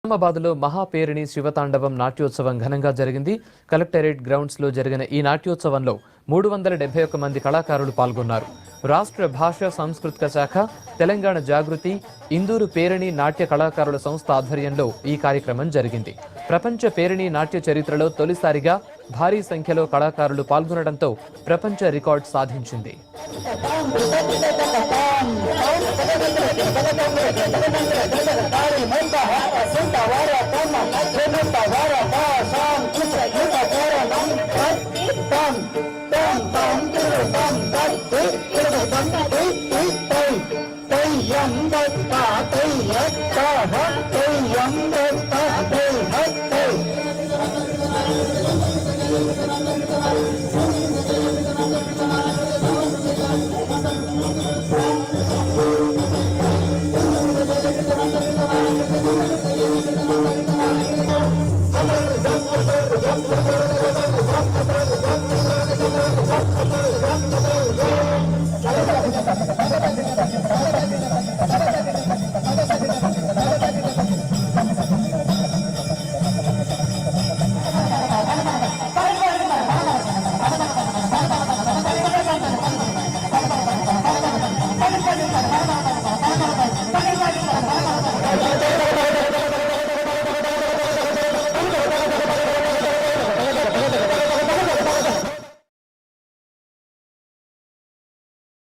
నిజామాబాద్లో మహాపేరిణి శివతాండవం నాట్యోత్సవం ఘనంగా జరిగింది. కలెక్టరేట్ గ్రౌండ్స్ లో జరిగిన ఈ నాట్యోత్సవంలో 371 మంది కళాకారులు పాల్గొన్నారు. రాష్ట్ర భాషా సాంస్కృతిక శాఖ, తెలంగాణ జాగృతి, ఇందూరు పేరిణి నాట్య కళాకారుల సంస్థ ఆధ్వర్యంలో ఈ కార్యక్రమం జరిగింది. ప్రపంచ పేరిణి నాట్య చరిత్రలో తొలిసారిగా భారీ సంఖ్యలో కళాకారులు పాల్గొనడంతో ప్రపంచ రికార్డు సాధించింది.